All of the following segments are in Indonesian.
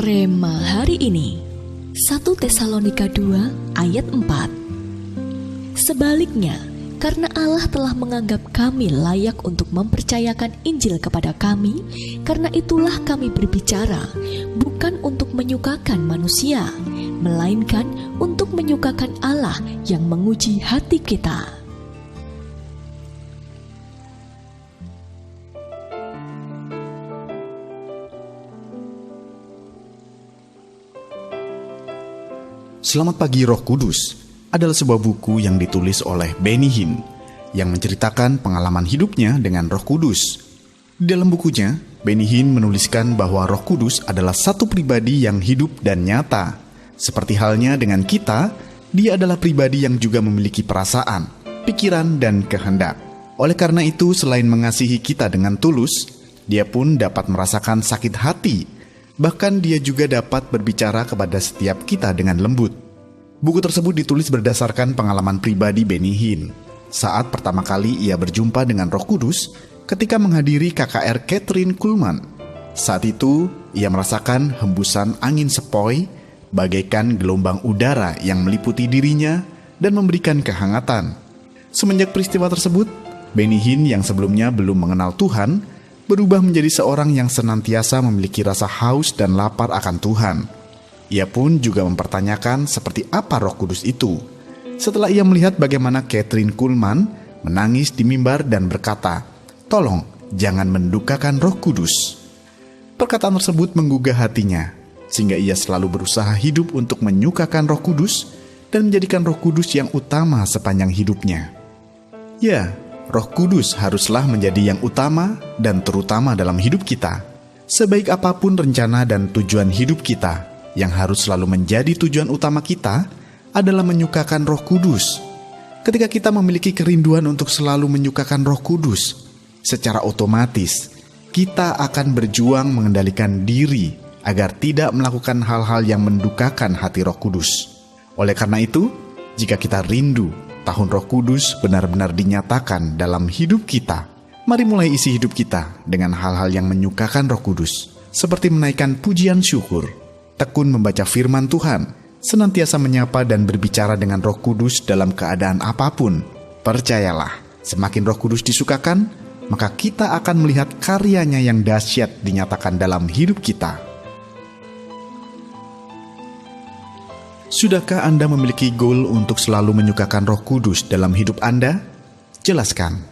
Rema hari ini 1 Tesalonika 2 ayat 4. Sebaliknya, karena Allah telah menganggap kami layak untuk mempercayakan Injil kepada kami, karena itulah kami berbicara, bukan untuk menyukakan manusia, melainkan untuk menyukakan Allah yang menguji hati kita. Selamat Pagi Roh Kudus adalah sebuah buku yang ditulis oleh Benny Hinn yang menceritakan pengalaman hidupnya dengan Roh Kudus. Di dalam bukunya, Benny Hinn menuliskan bahwa Roh Kudus adalah satu pribadi yang hidup dan nyata. Seperti halnya dengan kita, dia adalah pribadi yang juga memiliki perasaan, pikiran, dan kehendak. Oleh karena itu, selain mengasihi kita dengan tulus, dia pun dapat merasakan sakit hati. Bahkan dia juga dapat berbicara kepada setiap kita dengan lembut. Buku tersebut ditulis berdasarkan pengalaman pribadi Benny Hinn saat pertama kali ia berjumpa dengan Roh Kudus ketika menghadiri KKR Kathryn Kuhlman. Saat itu, ia merasakan hembusan angin sepoi bagaikan gelombang udara yang meliputi dirinya dan memberikan kehangatan. Semenjak peristiwa tersebut, Benny Hinn yang sebelumnya belum mengenal Tuhan berubah menjadi seorang yang senantiasa memiliki rasa haus dan lapar akan Tuhan. Ia pun juga mempertanyakan seperti apa Roh Kudus itu. Setelah ia melihat bagaimana Kathryn Kuhlman menangis di mimbar dan berkata, "Tolong, jangan mendukakan Roh Kudus." Perkataan tersebut menggugah hatinya, sehingga ia selalu berusaha hidup untuk menyukakan Roh Kudus dan menjadikan Roh Kudus yang utama sepanjang hidupnya. Ya, Roh Kudus haruslah menjadi yang utama dan terutama dalam hidup kita. Sebaik apapun rencana dan tujuan hidup kita, yang harus selalu menjadi tujuan utama kita adalah menyukakan Roh Kudus. Ketika kita memiliki kerinduan untuk selalu menyukakan Roh Kudus, secara otomatis kita akan berjuang mengendalikan diri agar tidak melakukan hal-hal yang mendukakan hati Roh Kudus. Oleh karena itu, jika kita rindu Tahun Roh Kudus benar-benar dinyatakan dalam hidup kita, mari mulai isi hidup kita dengan hal-hal yang menyukakan Roh Kudus, seperti menaikkan pujian syukur, tekun membaca firman Tuhan, senantiasa menyapa dan berbicara dengan Roh Kudus dalam keadaan apapun. Percayalah, semakin Roh Kudus disukakan, maka kita akan melihat karyanya yang dahsyat dinyatakan dalam hidup kita. Sudahkah Anda memiliki goal untuk selalu menyukakan Roh Kudus dalam hidup Anda? Jelaskan.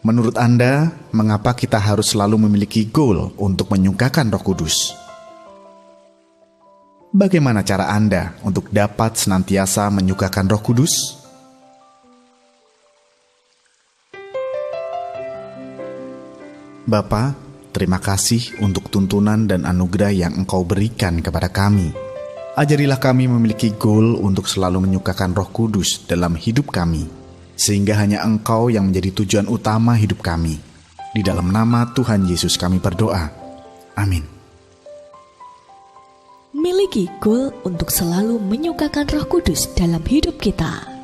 Menurut Anda, mengapa kita harus selalu memiliki goal untuk menyukakan Roh Kudus? Bagaimana cara Anda untuk dapat senantiasa menyukakan Roh Kudus? Bapa, terima kasih untuk tuntunan dan anugerah yang Engkau berikan kepada kami. Ajarilah kami memiliki goal untuk selalu menyukakan Roh Kudus dalam hidup kami, sehingga hanya Engkau yang menjadi tujuan utama hidup kami. Di dalam nama Tuhan Yesus kami berdoa. Amin. Miliki goal untuk selalu menyukakan Roh Kudus dalam hidup kita.